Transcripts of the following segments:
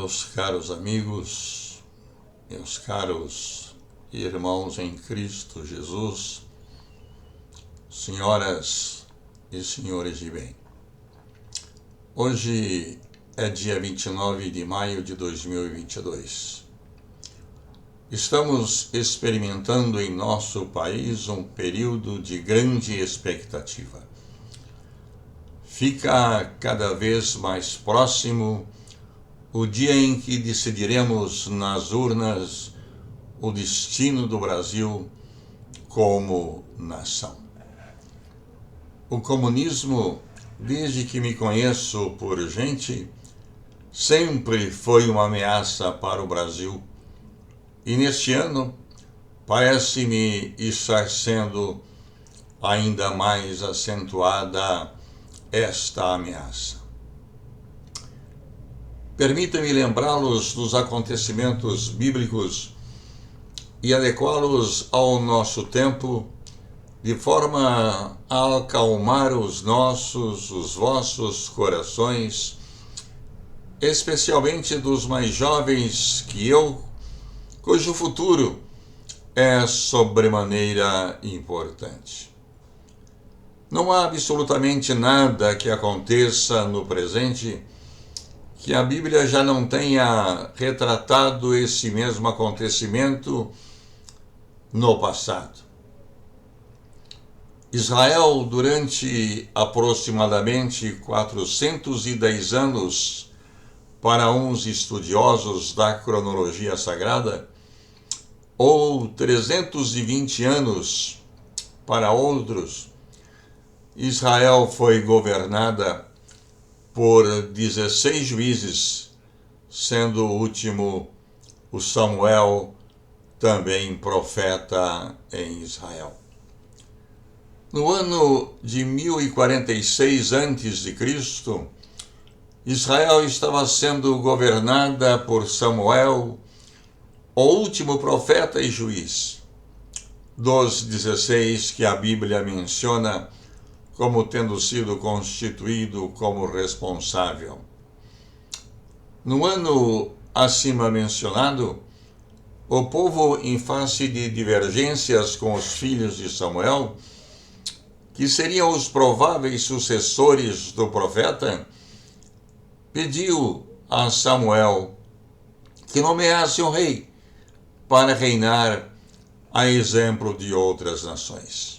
Meus caros amigos, meus caros irmãos em Cristo Jesus, senhoras e senhores de bem. Hoje é dia 29 de maio de 2022. Estamos experimentando em nosso país um período de grande expectativa. Fica cada vez mais próximo o dia em que decidiremos nas urnas o destino do Brasil como nação. O comunismo, desde que me conheço por gente, sempre foi uma ameaça para o Brasil. E neste ano, parece-me estar sendo ainda mais acentuada esta ameaça. Permita-me lembrá-los dos acontecimentos bíblicos e adequá-los ao nosso tempo, de forma a acalmar os vossos corações, especialmente dos mais jovens que eu, cujo futuro é sobremaneira importante. Não há absolutamente nada que aconteça no presente que a Bíblia já não tenha retratado esse mesmo acontecimento no passado. Israel, durante aproximadamente 410 anos, para uns estudiosos da cronologia sagrada, ou 320 anos para outros, Israel foi governada por 16 juízes, sendo o último o Samuel, também profeta em Israel. No ano de 1046 a.C., Israel estava sendo governada por Samuel, o último profeta e juiz, dos 16 que a Bíblia menciona como tendo sido constituído como responsável. No ano acima mencionado, o povo, em face de divergências com os filhos de Samuel, que seriam os prováveis sucessores do profeta, pediu a Samuel que nomeasse um rei para reinar a exemplo de outras nações.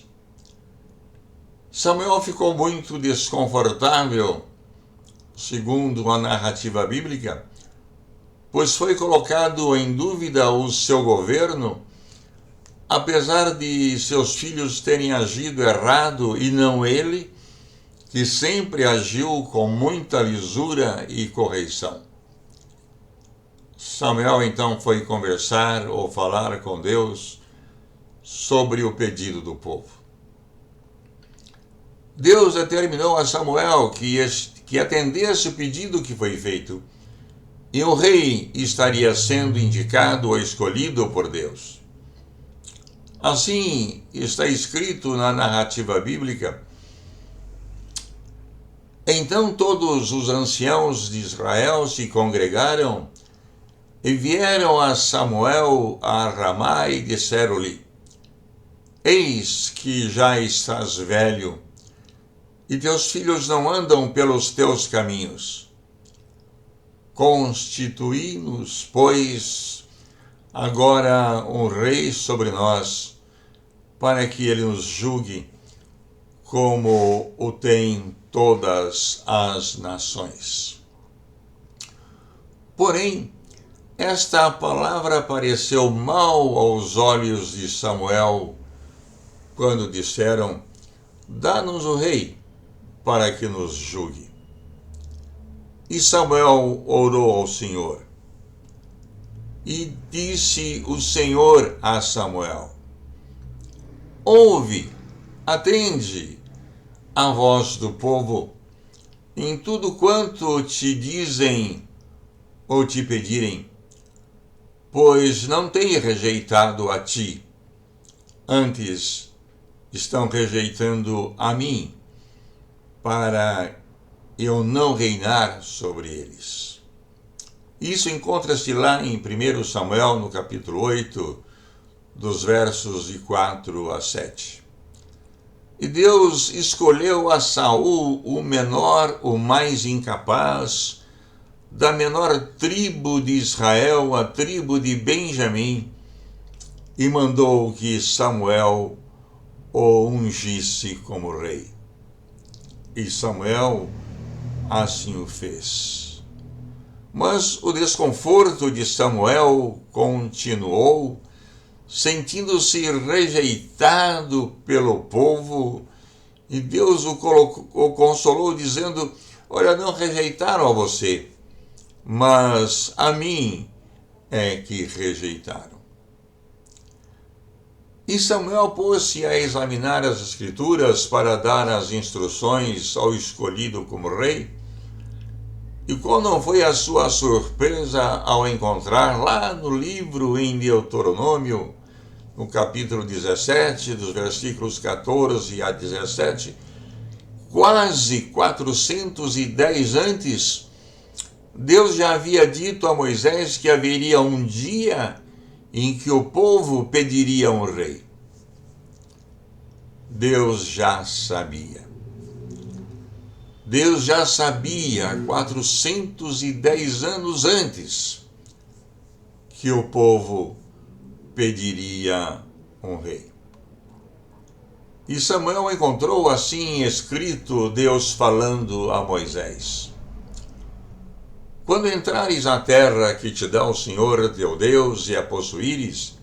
Samuel ficou muito desconfortável, segundo a narrativa bíblica, pois foi colocado em dúvida o seu governo, apesar de seus filhos terem agido errado e não ele, que sempre agiu com muita lisura e correção. Samuel então foi conversar ou falar com Deus sobre o pedido do povo. Deus determinou a Samuel que atendesse o pedido que foi feito, e o rei estaria sendo indicado ou escolhido por Deus. Assim está escrito na narrativa bíblica. Então todos os anciãos de Israel se congregaram e vieram a Samuel a Ramá e disseram-lhe: Eis que já estás velho, e teus filhos não andam pelos teus caminhos. Constituí-nos, pois, agora um rei sobre nós, para que ele nos julgue, como o têm todas as nações. Porém, esta palavra pareceu mal aos olhos de Samuel, quando disseram: Dá-nos o rei, para que nos julgue. E Samuel orou ao Senhor. E disse o Senhor a Samuel: Ouve, atende a voz do povo em tudo quanto te dizem ou te pedirem, pois não têm rejeitado a ti, antes estão rejeitando a mim, para eu não reinar sobre eles. Isso encontra-se lá em 1 Samuel, no capítulo 8, dos versos de 4 a 7. E Deus escolheu a Saul, o menor, o mais incapaz, da menor tribo de Israel, a tribo de Benjamim, e mandou que Samuel o ungisse como rei. E Samuel assim o fez. Mas o desconforto de Samuel continuou, sentindo-se rejeitado pelo povo, e Deus o consolou dizendo: olha, não rejeitaram a você, mas a mim é que rejeitaram. E Samuel pôs-se a examinar as Escrituras para dar as instruções ao escolhido como rei. E qual não foi a sua surpresa ao encontrar lá no livro em Deuteronômio, no capítulo 17, dos versículos 14 a 17, quase 410 antes, Deus já havia dito a Moisés que haveria um dia em que o povo pediria um rei. Deus já sabia. Deus já sabia, 410 anos antes, que o povo pediria um rei. E Samuel encontrou assim escrito Deus falando a Moisés: quando entrares na terra que te dá o Senhor teu Deus e a possuíres,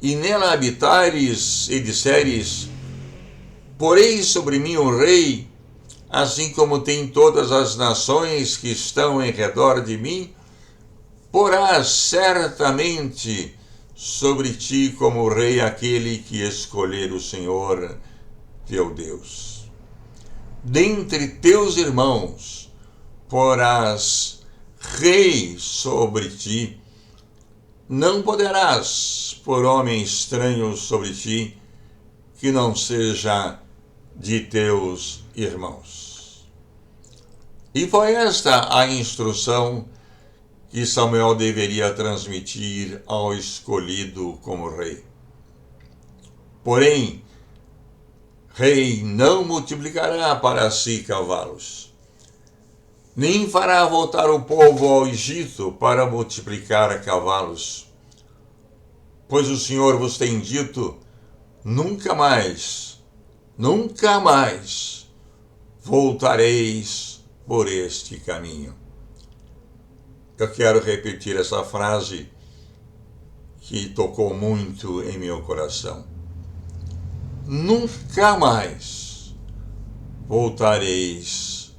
e nela habitares e disseres: porei sobre mim um rei, assim como tem todas as nações que estão em redor de mim, porás certamente sobre ti como rei aquele que escolher o Senhor teu Deus. Dentre teus irmãos porás rei sobre ti, não poderás pôr homem estranho sobre ti que não seja de teus irmãos. E foi esta a instrução que Samuel deveria transmitir ao escolhido como rei. Porém, rei não multiplicará para si cavalos, nem fará voltar o povo ao Egito para multiplicar cavalos, pois o Senhor vos tem dito: nunca mais voltareis por este caminho. Eu quero repetir essa frase que tocou muito em meu coração. Nunca mais voltareis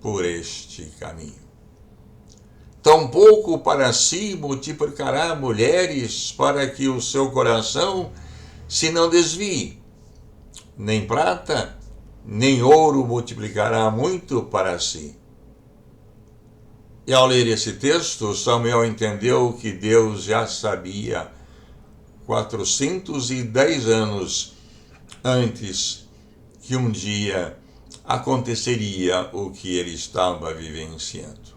por este caminho. Tampouco para si multiplicará mulheres para que o seu coração se não desvie. Nem prata, nem ouro multiplicará muito para si. E ao ler esse texto, Samuel entendeu que Deus já sabia 410 anos antes que um dia aconteceria o que ele estava vivenciando.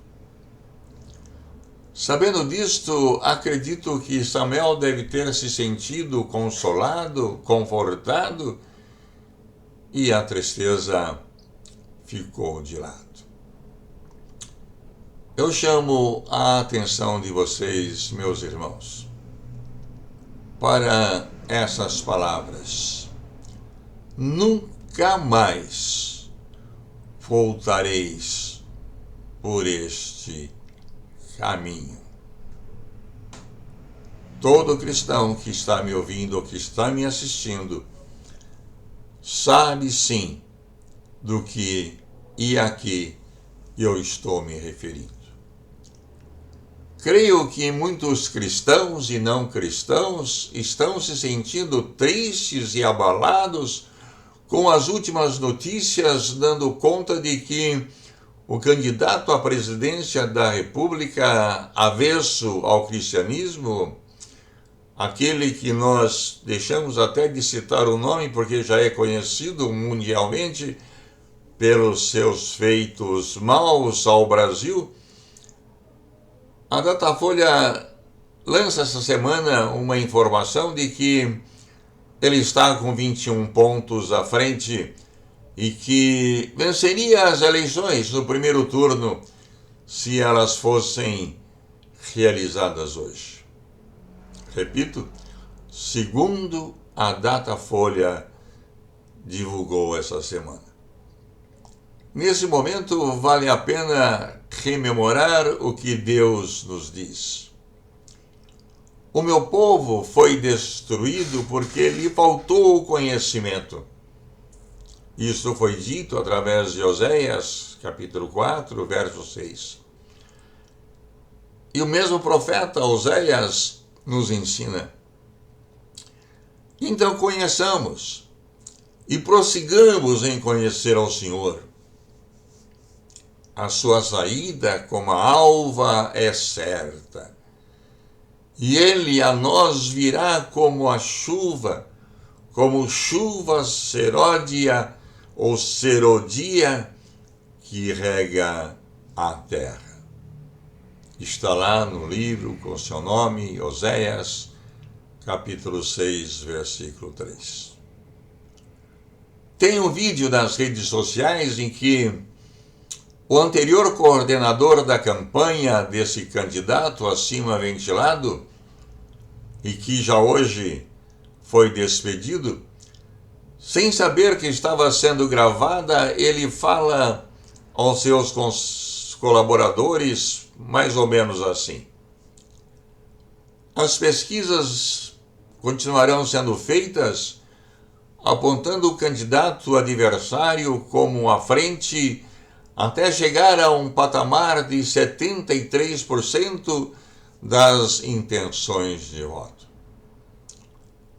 Sabendo disto, acredito que Samuel deve ter se sentido consolado, confortado, e a tristeza ficou de lado. Eu chamo a atenção de vocês, meus irmãos, para essas palavras. Nunca mais voltareis por este caminho. Todo cristão que está me ouvindo ou que está me assistindo sabe sim do que e a que eu estou me referindo. Creio que muitos cristãos e não cristãos estão se sentindo tristes e abalados com as últimas notícias, dando conta de que o candidato à presidência da República, avesso ao cristianismo, aquele que nós deixamos até de citar o nome porque já é conhecido mundialmente pelos seus feitos maus ao Brasil, A Datafolha lança essa semana uma informação de que ele está com 21 pontos à frente e que venceria as eleições no primeiro turno se elas fossem realizadas hoje. Repito, segundo a Datafolha divulgou essa semana. Nesse momento, vale a pena rememorar o que Deus nos diz. O meu povo foi destruído porque lhe faltou o conhecimento. Isso foi dito através de Oséias, capítulo 4, verso 6. E o mesmo profeta Oséias nos ensina. Então conheçamos e prossigamos em conhecer ao Senhor. A sua saída como a alva é certa, e ele a nós virá como a chuva, como chuva seródia ou serodia que rega a terra. Está lá no livro com seu nome, Oséias, capítulo 6, versículo 3. Tem um vídeo nas redes sociais em que o anterior coordenador da campanha desse candidato acima ventilado, e que já hoje foi despedido, sem saber que estava sendo gravada, ele fala aos seus colaboradores mais ou menos assim: as pesquisas continuarão sendo feitas apontando o candidato adversário como à frente até chegar a um patamar de 73% das intenções de voto.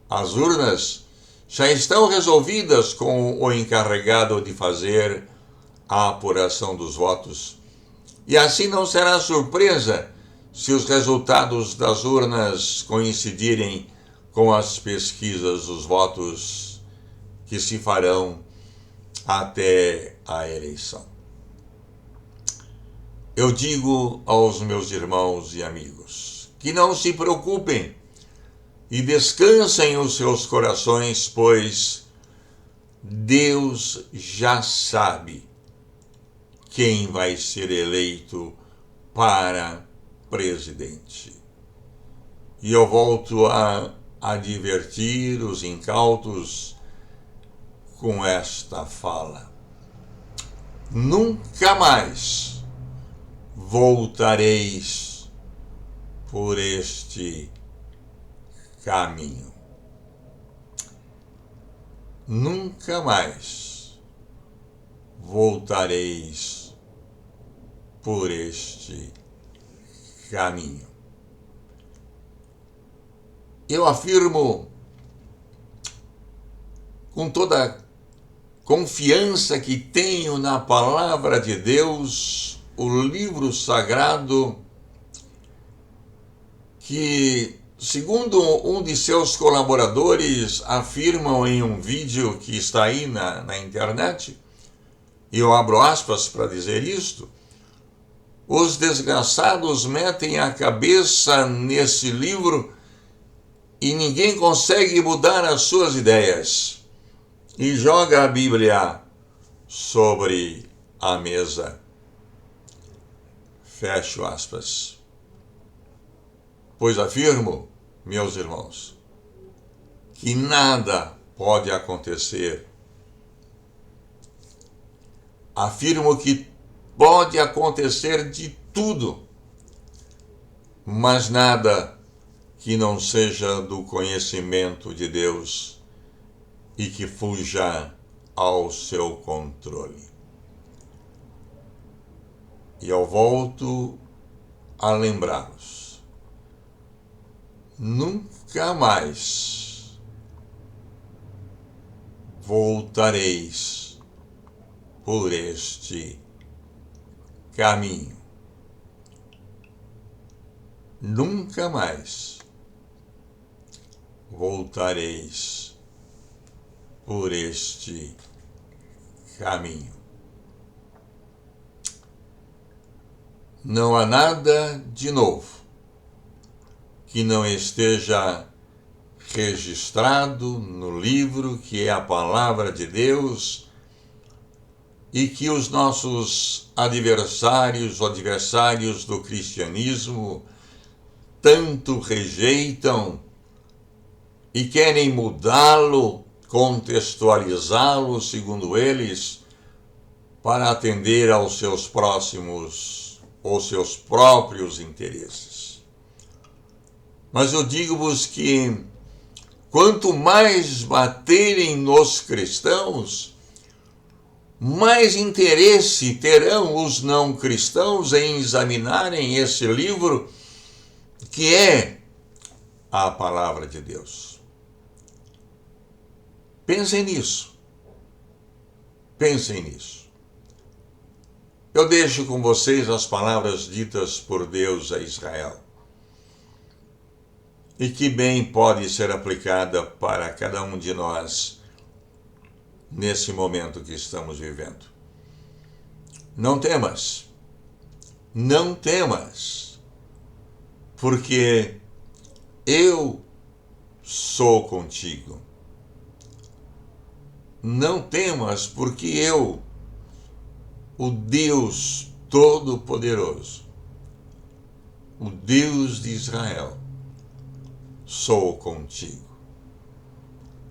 As urnas já estão resolvidas com o encarregado de fazer a apuração dos votos, e assim não será surpresa se os resultados das urnas coincidirem com as pesquisas dos votos que se farão até a eleição. Eu digo aos meus irmãos e amigos que não se preocupem e descansem os seus corações, pois Deus já sabe quem vai ser eleito para presidente. E eu volto a advertir os incautos com esta fala: nunca mais voltareis por este caminho. Nunca mais voltareis por este caminho. Eu afirmo com toda a confiança que tenho na palavra de Deus, o livro sagrado, que, segundo um de seus colaboradores afirmam em um vídeo que está aí na internet, e eu abro aspas para dizer isto: os desgraçados metem a cabeça nesse livro e ninguém consegue mudar as suas ideias, e joga a Bíblia sobre a mesa. Fecho aspas. Pois afirmo, meus irmãos, que nada pode acontecer. Afirmo que pode acontecer de tudo, mas nada que não seja do conhecimento de Deus e que fuja ao seu controle. E eu volto a lembrá-los: nunca mais voltareis por este caminho. Nunca mais voltareis por este caminho. Não há nada de novo que não esteja registrado no livro que é a palavra de Deus e que os nossos adversários do cristianismo tanto rejeitam e querem mudá-lo, contextualizá-lo, segundo eles, para atender aos seus próximos ou seus próprios interesses. Mas eu digo-vos que quanto mais baterem nos cristãos, mais interesse terão os não cristãos em examinarem esse livro que é a palavra de Deus. Pensem nisso. Pensem nisso. Eu deixo com vocês as palavras ditas por Deus a Israel e que bem pode ser aplicada para cada um de nós nesse momento que estamos vivendo. Não temas, não temas, porque eu sou contigo. Não temas, porque eu, o Deus Todo-Poderoso, o Deus de Israel, sou contigo.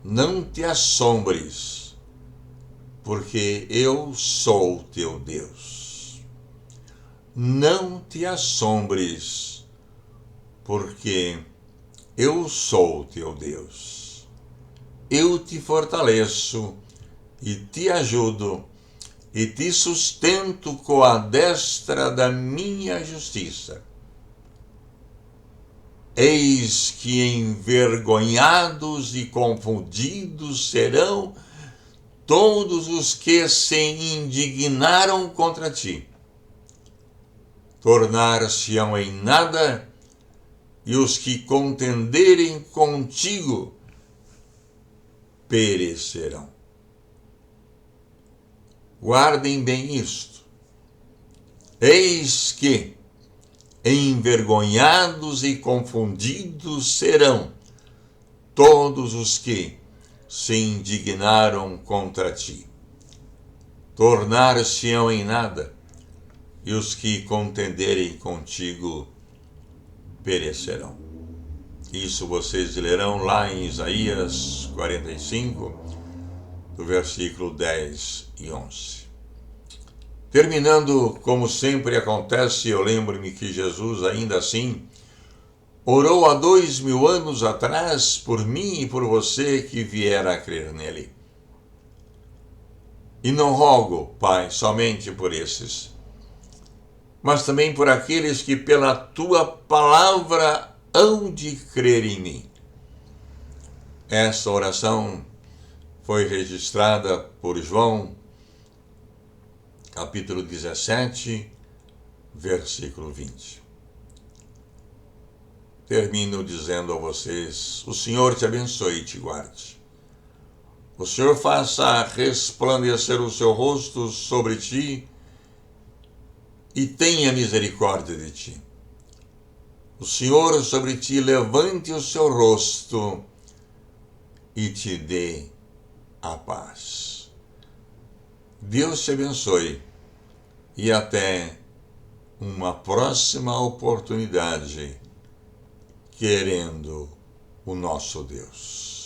Não te assombres, porque eu sou teu Deus. Não te assombres, porque eu sou teu Deus. Eu te fortaleço e te ajudo e te sustento com a destra da minha justiça. Eis que envergonhados e confundidos serão todos os que se indignaram contra ti. Tornar-se-ão em nada, e os que contenderem contigo perecerão. Guardem bem isto. Eis que envergonhados e confundidos serão todos os que se indignaram contra ti. Tornar-se-ão em nada, e os que contenderem contigo perecerão. Isso vocês lerão lá em Isaías 45, do versículo 10 e 11. Terminando, como sempre acontece, eu lembro-me que Jesus, ainda assim, orou há 2000 anos atrás por mim e por você que vier a crer nele. E não rogo, Pai, somente por esses, mas também por aqueles que pela tua palavra hão de crer em mim. Esta oração foi registrada por João, capítulo 17, versículo 20. Termino dizendo a vocês: o Senhor te abençoe e te guarde. O Senhor faça resplandecer o seu rosto sobre ti e tenha misericórdia de ti. O Senhor sobre ti levante o seu rosto e te dê a paz. Deus te abençoe e até uma próxima oportunidade, querendo o nosso Deus.